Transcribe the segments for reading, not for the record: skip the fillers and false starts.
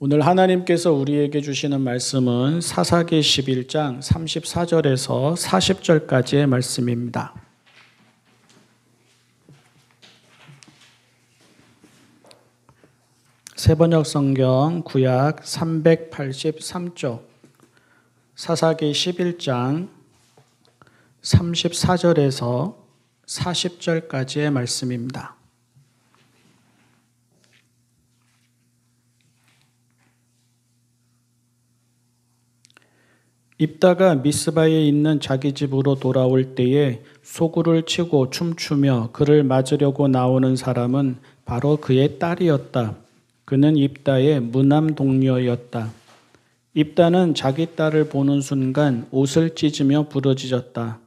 오늘 하나님께서 우리에게 주시는 말씀은 사사기 11장 34절에서 40절까지의 말씀입니다. 새번역 성경 구약 383쪽 사사기 11장 34절에서 40절까지의 말씀입니다. 입다가 미스바에 있는 자기 집으로 돌아올 때에 소구를 치고 춤추며 그를 맞으려고 나오는 사람은 바로 그의 딸이었다. 그는 입다의 무남 동료였다. 입다는 자기 딸을 보는 순간 옷을 찢으며 부르짖었다.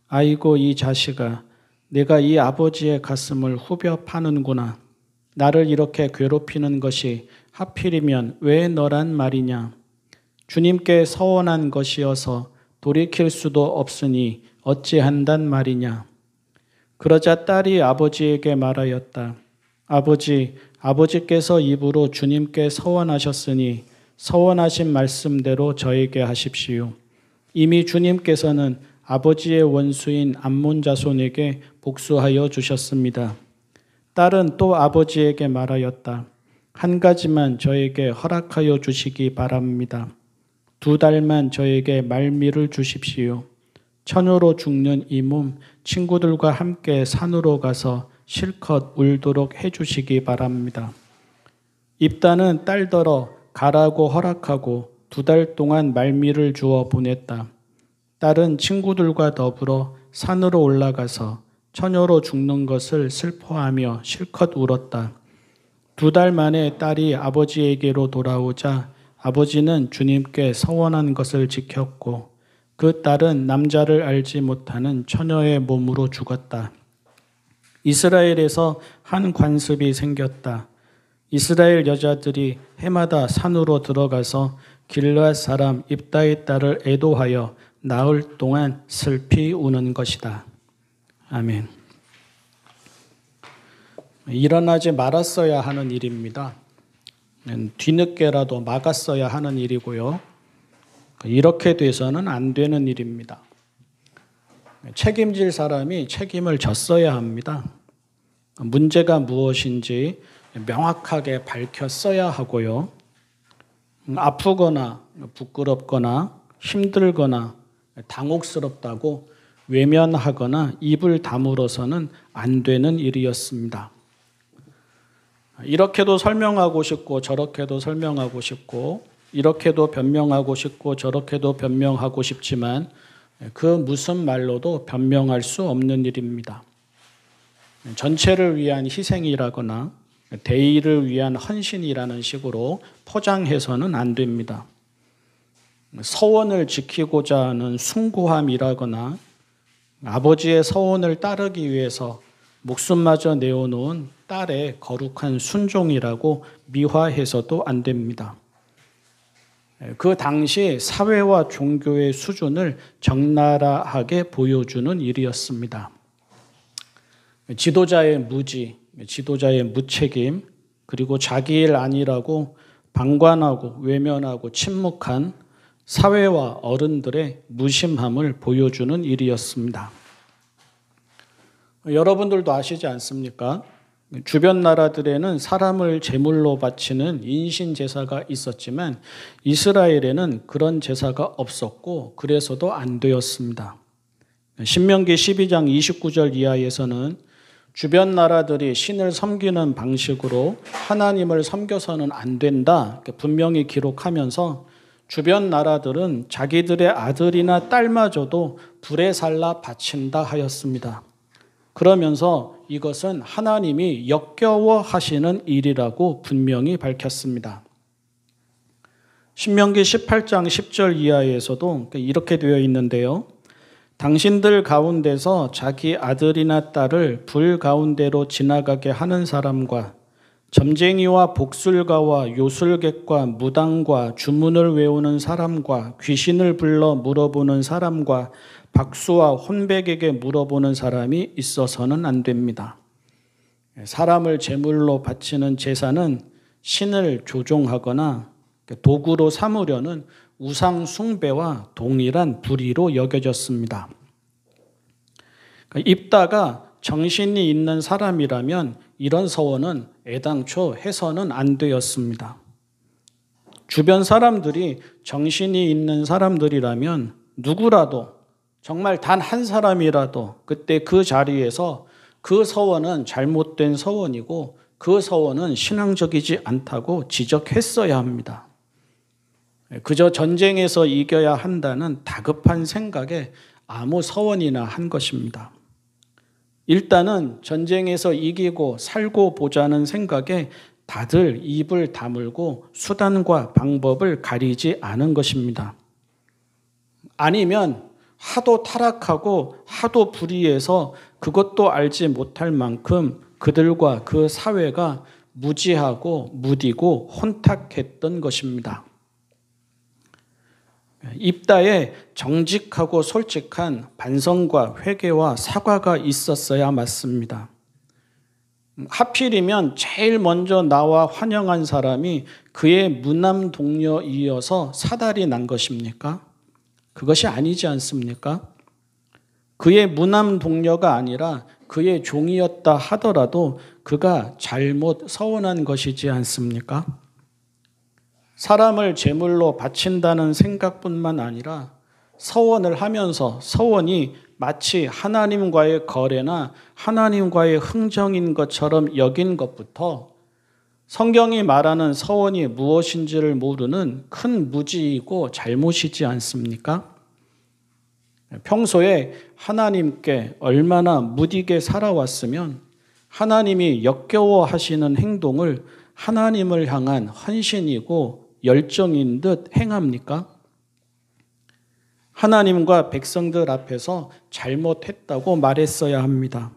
아이고 이 자식아, 내가 이 아버지의 가슴을 후벼 파는구나. 나를 이렇게 괴롭히는 것이 하필이면 왜 너란 말이냐. 주님께 서원한 것이어서 돌이킬 수도 없으니 어찌한단 말이냐. 그러자 딸이 아버지에게 말하였다. 아버지께서 입으로 주님께 서원하셨으니 서원하신 말씀대로 저에게 하십시오. 이미 주님께서는 아버지의 원수인 암몬 자손에게 복수하여 주셨습니다. 딸은 또 아버지에게 말하였다. 한 가지만 저에게 허락하여 주시기 바랍니다. 2달만 저에게 말미를 주십시오. 처녀로 죽는 이 몸 친구들과 함께 산으로 가서 실컷 울도록 해주시기 바랍니다. 입다는 딸더러 가라고 허락하고 2달 동안 말미를 주어 보냈다. 딸은 친구들과 더불어 산으로 올라가서 처녀로 죽는 것을 슬퍼하며 실컷 울었다. 2달 만에 딸이 아버지에게로 돌아오자 아버지는 주님께 서원한 것을 지켰고 그 딸은 남자를 알지 못하는 처녀의 몸으로 죽었다. 이스라엘에서 한 관습이 생겼다. 이스라엘 여자들이 해마다 산으로 들어가서 길르앗 사람 입다의 딸을 애도하여 나흘 동안 슬피 우는 것이다. 아멘. 일어나지 말았어야 하는 일입니다. 뒤늦게라도 막았어야 하는 일이고요. 이렇게 돼서는 안 되는 일입니다. 책임질 사람이 책임을 졌어야 합니다. 문제가 무엇인지 명확하게 밝혔어야 하고요. 아프거나 부끄럽거나 힘들거나 당혹스럽다고 외면하거나 입을 다물어서는 안 되는 일이었습니다. 이렇게도 설명하고 싶고 저렇게도 설명하고 싶고 이렇게도 변명하고 싶고 저렇게도 변명하고 싶지만 그 무슨 말로도 변명할 수 없는 일입니다. 전체를 위한 희생이라거나 대의를 위한 헌신이라는 식으로 포장해서는 안 됩니다. 서원을 지키고자 하는 숭고함이라거나 아버지의 서원을 따르기 위해서 목숨마저 내어놓은 딸의 거룩한 순종이라고 미화해서도 안 됩니다. 그 당시 사회와 종교의 수준을 적나라하게 보여주는 일이었습니다. 지도자의 무지, 지도자의 무책임, 그리고 자기 일 아니라고 방관하고 외면하고 침묵한 사회와 어른들의 무심함을 보여주는 일이었습니다. 여러분들도 아시지 않습니까? 주변 나라들에는 사람을 제물로 바치는 인신 제사가 있었지만 이스라엘에는 그런 제사가 없었고 그래서도 안 되었습니다. 신명기 12장 29절 이하에서는 주변 나라들이 신을 섬기는 방식으로 하나님을 섬겨서는 안 된다 분명히 기록하면서 주변 나라들은 자기들의 아들이나 딸마저도 불에 살라 바친다 하였습니다. 그러면서 이것은 하나님이 역겨워 하시는 일이라고 분명히 밝혔습니다. 신명기 18장 10절 이하에서도 이렇게 되어 있는데요. 당신들 가운데서 자기 아들이나 딸을 불 가운데로 지나가게 하는 사람과 점쟁이와 복술가와 요술객과 무당과 주문을 외우는 사람과 귀신을 불러 물어보는 사람과 박수와 혼백에게 물어보는 사람이 있어서는 안 됩니다. 사람을 제물로 바치는 제사는 신을 조종하거나 도구로 삼으려는 우상 숭배와 동일한 불의로 여겨졌습니다. 입다가 정신이 있는 사람이라면 이런 서원은 애당초 해서는 안 되었습니다. 주변 사람들이 정신이 있는 사람들이라면 누구라도 정말 단 한 사람이라도 그때 그 자리에서 그 서원은 잘못된 서원이고 그 서원은 신앙적이지 않다고 지적했어야 합니다. 그저 전쟁에서 이겨야 한다는 다급한 생각에 아무 서원이나 한 것입니다. 일단은 전쟁에서 이기고 살고 보자는 생각에 다들 입을 다물고 수단과 방법을 가리지 않은 것입니다. 아니면 하도 타락하고 하도 불의해서 그것도 알지 못할 만큼 그들과 그 사회가 무지하고 무디고 혼탁했던 것입니다. 입다에 정직하고 솔직한 반성과 회개와 사과가 있었어야 맞습니다. 하필이면 제일 먼저 나와 환영한 사람이 그의 무남 동료이어서 사달이 난 것입니까? 그것이 아니지 않습니까? 그의 무남 동료가 아니라 그의 종이었다 하더라도 그가 잘못 서원한 것이지 않습니까? 사람을 제물로 바친다는 생각뿐만 아니라 서원을 하면서 서원이 마치 하나님과의 거래나 하나님과의 흥정인 것처럼 여긴 것부터 성경이 말하는 서원이 무엇인지를 모르는 큰 무지이고 잘못이지 않습니까? 평소에 하나님께 얼마나 무디게 살아왔으면 하나님이 역겨워하시는 행동을 하나님을 향한 헌신이고 열정인 듯 행합니까? 하나님과 백성들 앞에서 잘못했다고 말했어야 합니다.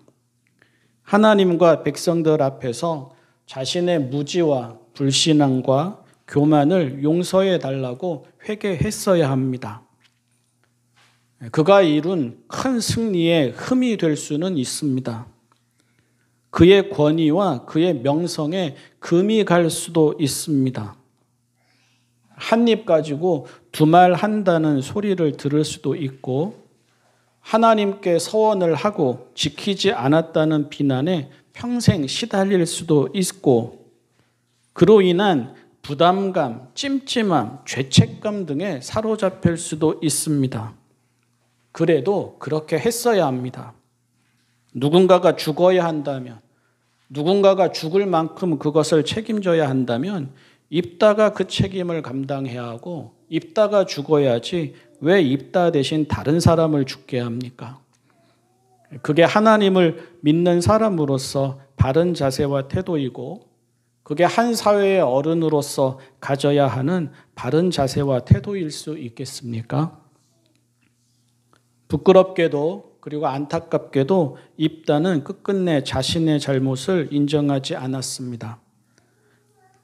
하나님과 백성들 앞에서 자신의 무지와 불신앙과 교만을 용서해 달라고 회개했어야 합니다. 그가 이룬 큰 승리의 흠이 될 수는 있습니다. 그의 권위와 그의 명성에 금이 갈 수도 있습니다. 한 입 가지고 두 말 한다는 소리를 들을 수도 있고 하나님께 서원을 하고 지키지 않았다는 비난에 평생 시달릴 수도 있고 그로 인한 부담감, 찜찜함, 죄책감 등에 사로잡힐 수도 있습니다. 그래도 그렇게 했어야 합니다. 누군가가 죽어야 한다면, 누군가가 죽을 만큼 그것을 책임져야 한다면 입다가 그 책임을 감당해야 하고 입다가 죽어야지 왜 입다 대신 다른 사람을 죽게 합니까? 그게 하나님을 믿는 사람으로서 바른 자세와 태도이고 그게 한 사회의 어른으로서 가져야 하는 바른 자세와 태도일 수 있겠습니까? 부끄럽게도 그리고 안타깝게도 입다는 끝끝내 자신의 잘못을 인정하지 않았습니다.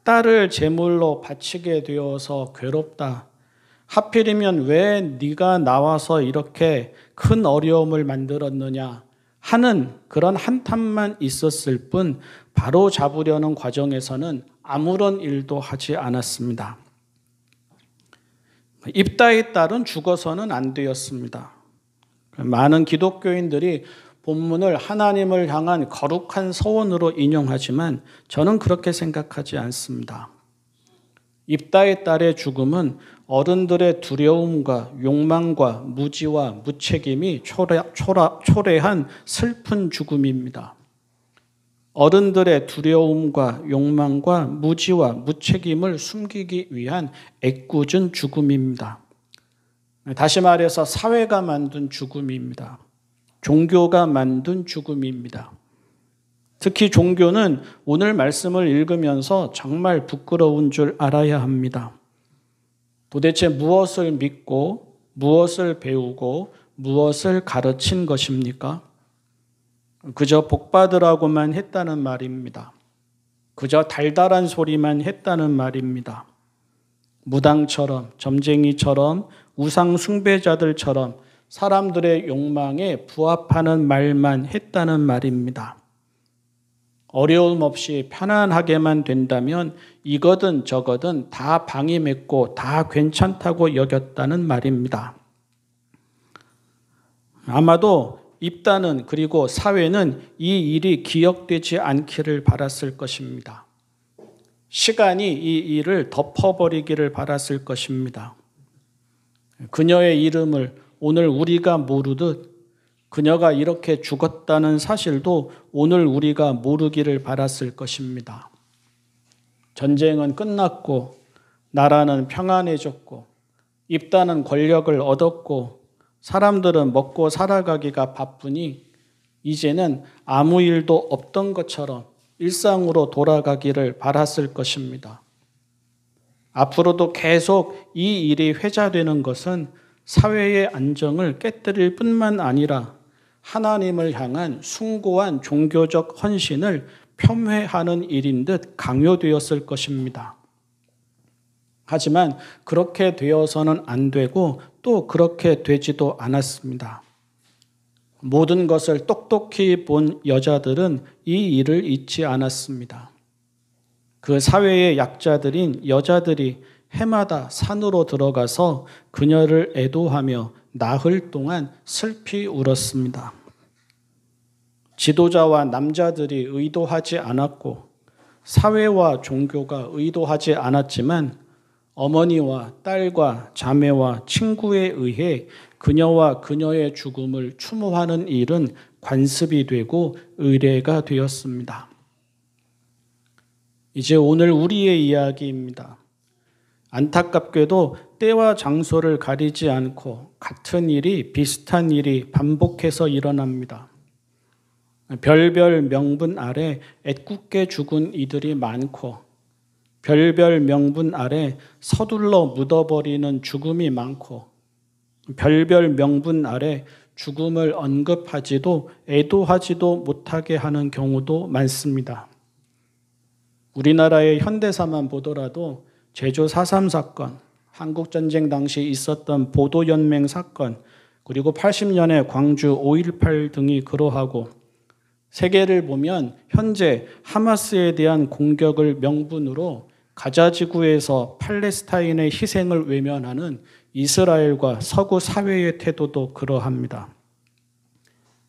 딸을 제물로 바치게 되어서 괴롭다. 하필이면 왜 네가 나와서 이렇게 큰 어려움을 만들었느냐 하는 그런 한탄만 있었을 뿐 바로 잡으려는 과정에서는 아무런 일도 하지 않았습니다. 입다의 딸은 죽어서는 안 되었습니다. 많은 기독교인들이 본문을 하나님을 향한 거룩한 서원으로 인용하지만 저는 그렇게 생각하지 않습니다. 입다의 딸의 죽음은 어른들의 두려움과 욕망과 무지와 무책임이 초래한 슬픈 죽음입니다. 어른들의 두려움과 욕망과 무지와 무책임을 숨기기 위한 애꿎은 죽음입니다. 다시 말해서 사회가 만든 죽음입니다. 종교가 만든 죽음입니다. 특히 종교는 오늘 말씀을 읽으면서 정말 부끄러운 줄 알아야 합니다. 도대체 무엇을 믿고 무엇을 배우고 무엇을 가르친 것입니까? 그저 복받으라고만 했다는 말입니다. 그저 달달한 소리만 했다는 말입니다. 무당처럼 점쟁이처럼 우상 숭배자들처럼 사람들의 욕망에 부합하는 말만 했다는 말입니다. 어려움 없이 편안하게만 된다면 이거든 저거든 다 방임했고 다 괜찮다고 여겼다는 말입니다. 아마도 입단은 그리고 사회는 이 일이 기억되지 않기를 바랐을 것입니다. 시간이 이 일을 덮어버리기를 바랐을 것입니다. 그녀의 이름을 오늘 우리가 모르듯 그녀가 이렇게 죽었다는 사실도 오늘 우리가 모르기를 바랐을 것입니다. 전쟁은 끝났고 나라는 평안해졌고 입단은 권력을 얻었고 사람들은 먹고 살아가기가 바쁘니 이제는 아무 일도 없던 것처럼 일상으로 돌아가기를 바랐을 것입니다. 앞으로도 계속 이 일이 회자되는 것은 사회의 안정을 깨뜨릴 뿐만 아니라 하나님을 향한 숭고한 종교적 헌신을 폄훼하는 일인 듯 강요되었을 것입니다. 하지만 그렇게 되어서는 안 되고 또 그렇게 되지도 않았습니다. 모든 것을 똑똑히 본 여자들은 이 일을 잊지 않았습니다. 그 사회의 약자들인 여자들이 해마다 산으로 들어가서 그녀를 애도하며 나흘 동안 슬피 울었습니다. 지도자와 남자들이 의도하지 않았고 사회와 종교가 의도하지 않았지만 어머니와 딸과 자매와 친구에 의해 그녀와 그녀의 죽음을 추모하는 일은 관습이 되고 의례가 되었습니다. 이제 오늘 우리의 이야기입니다. 안타깝게도 때와 장소를 가리지 않고 같은 일이 비슷한 일이 반복해서 일어납니다. 별별 명분 아래 애꿎게 죽은 이들이 많고 별별 명분 아래 서둘러 묻어버리는 죽음이 많고 별별 명분 아래 죽음을 언급하지도 애도하지도 못하게 하는 경우도 많습니다. 우리나라의 현대사만 보더라도 제주 4.3 사건, 한국전쟁 당시 있었던 보도연맹 사건, 그리고 80년의 광주 5.18 등이 그러하고 세계를 보면 현재 하마스에 대한 공격을 명분으로 가자지구에서 팔레스타인의 희생을 외면하는 이스라엘과 서구 사회의 태도도 그러합니다.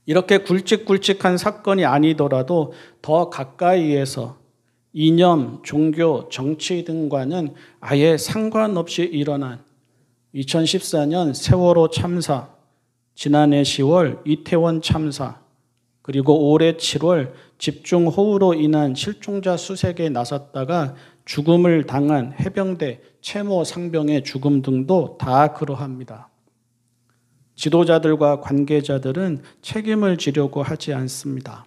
이렇게 굵직굵직한 사건이 아니더라도 더 가까이에서 이념, 종교, 정치 등과는 아예 상관없이 일어난 2014년 세월호 참사, 지난해 10월 이태원 참사, 그리고 올해 7월 집중호우로 인한 실종자 수색에 나섰다가 죽음을 당한 해병대 채모 상병의 죽음 등도 다 그러합니다. 지도자들과 관계자들은 책임을 지려고 하지 않습니다.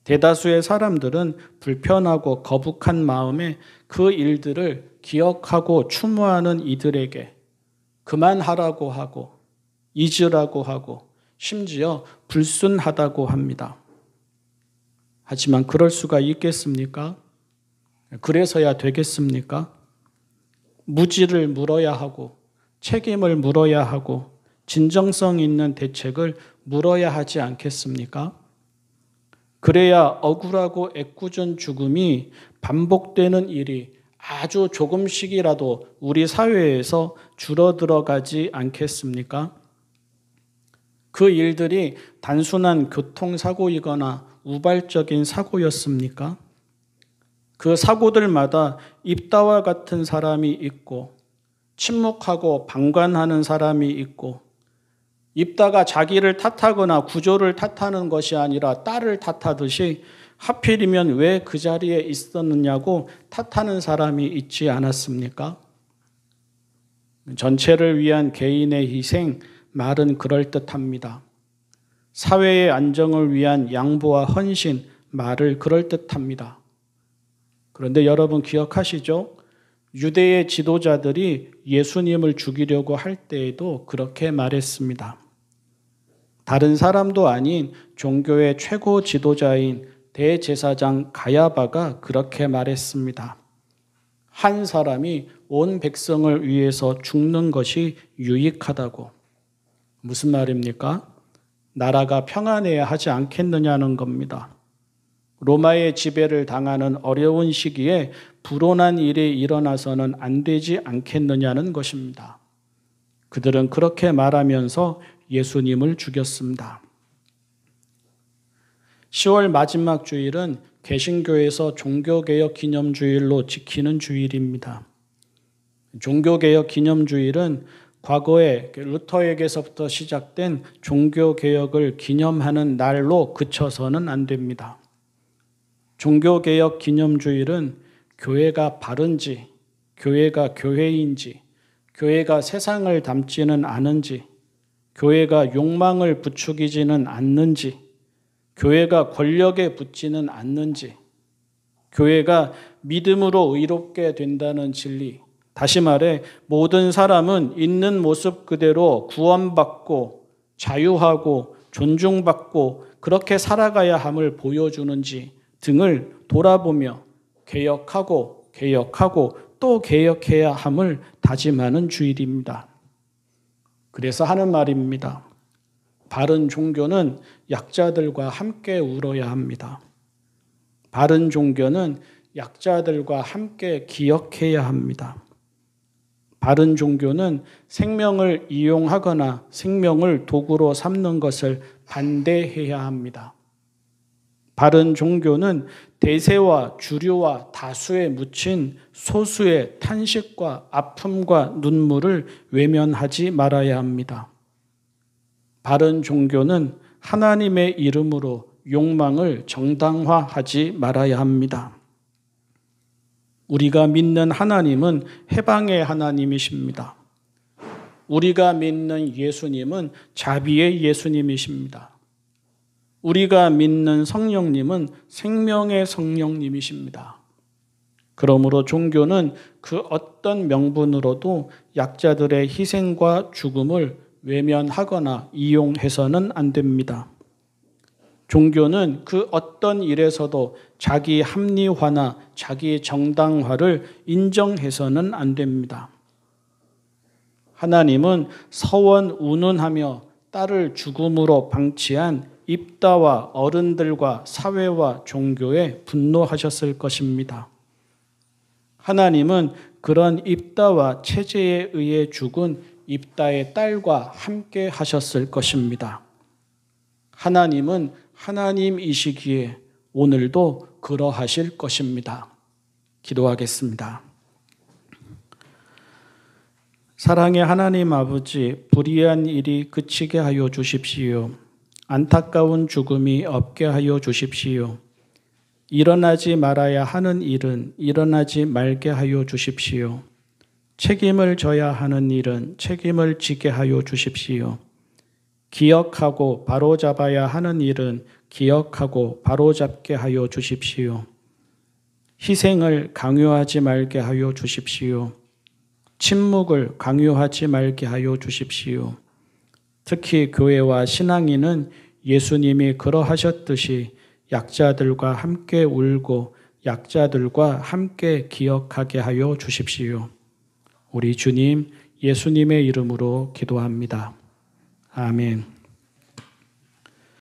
대다수의 사람들은 불편하고 거북한 마음에 그 일들을 기억하고 추모하는 이들에게 그만하라고 하고 잊으라고 하고 심지어 불순하다고 합니다. 하지만 그럴 수가 있겠습니까? 그래서야 되겠습니까? 무지를 물어야 하고 책임을 물어야 하고 진정성 있는 대책을 물어야 하지 않겠습니까? 그래야 억울하고 애꿎은 죽음이 반복되는 일이 아주 조금씩이라도 우리 사회에서 줄어들어가지 않겠습니까? 그 일들이 단순한 교통사고이거나 우발적인 사고였습니까? 그 사고들마다 입다와 같은 사람이 있고 침묵하고 방관하는 사람이 있고 입다가 자기를 탓하거나 구조를 탓하는 것이 아니라 딸을 탓하듯이 하필이면 왜 그 자리에 있었느냐고 탓하는 사람이 있지 않았습니까? 전체를 위한 개인의 희생, 말은 그럴듯합니다. 사회의 안정을 위한 양보와 헌신, 말을 그럴듯합니다. 그런데 여러분 기억하시죠? 유대의 지도자들이 예수님을 죽이려고 할 때에도 그렇게 말했습니다. 다른 사람도 아닌 종교의 최고 지도자인 대제사장 가야바가 그렇게 말했습니다. 한 사람이 온 백성을 위해서 죽는 것이 유익하다고. 무슨 말입니까? 나라가 평안해야 하지 않겠느냐는 겁니다. 로마의 지배를 당하는 어려운 시기에 불온한 일이 일어나서는 안 되지 않겠느냐는 것입니다. 그들은 그렇게 말하면서 예수님을 죽였습니다. 10월 마지막 주일은 개신교에서 종교개혁 기념주일로 지키는 주일입니다. 종교개혁 기념주일은 과거에 루터에게서부터 시작된 종교개혁을 기념하는 날로 그쳐서는 안 됩니다. 종교개혁 기념주일은 교회가 바른지, 교회가 교회인지, 교회가 세상을 닮지는 않은지, 교회가 욕망을 부추기지는 않는지, 교회가 권력에 붙지는 않는지, 교회가 믿음으로 의롭게 된다는 진리, 다시 말해 모든 사람은 있는 모습 그대로 구원받고 자유하고 존중받고 그렇게 살아가야 함을 보여주는지 등을 돌아보며 개혁하고 또 개혁해야 함을 다짐하는 주일입니다. 그래서 하는 말입니다. 바른 종교는 약자들과 함께 울어야 합니다. 바른 종교는 약자들과 함께 기억해야 합니다. 바른 종교는 생명을 이용하거나 생명을 도구로 삼는 것을 반대해야 합니다. 바른 종교는 대세와 주류와 다수에 묻힌 소수의 탄식과 아픔과 눈물을 외면하지 말아야 합니다. 바른 종교는 하나님의 이름으로 욕망을 정당화하지 말아야 합니다. 우리가 믿는 하나님은 해방의 하나님이십니다. 우리가 믿는 예수님은 자비의 예수님이십니다. 우리가 믿는 성령님은 생명의 성령님이십니다. 그러므로 종교는 그 어떤 명분으로도 약자들의 희생과 죽음을 외면하거나 이용해서는 안 됩니다. 종교는 그 어떤 일에서도 자기 합리화나 자기 정당화를 인정해서는 안 됩니다. 하나님은 서원 운운하며 딸을 죽음으로 방치한 입다와 어른들과 사회와 종교에 분노하셨을 것입니다. 하나님은 그런 입다와 체제에 의해 죽은 입다의 딸과 함께 하셨을 것입니다. 하나님은 하나님이시기에 오늘도 그러하실 것입니다. 기도하겠습니다. 사랑의 하나님 아버지, 불의한 일이 그치게 하여 주십시오. 안타까운 죽음이 없게 하여 주십시오. 일어나지 말아야 하는 일은 일어나지 말게 하여 주십시오. 책임을 져야 하는 일은 책임을 지게 하여 주십시오. 기억하고 바로잡아야 하는 일은 기억하고 바로잡게 하여 주십시오. 희생을 강요하지 말게 하여 주십시오. 침묵을 강요하지 말게 하여 주십시오. 특히 교회와 신앙인은 예수님이 그러하셨듯이 약자들과 함께 울고 약자들과 함께 기억하게 하여 주십시오. 우리 주님 예수님의 이름으로 기도합니다. 아멘.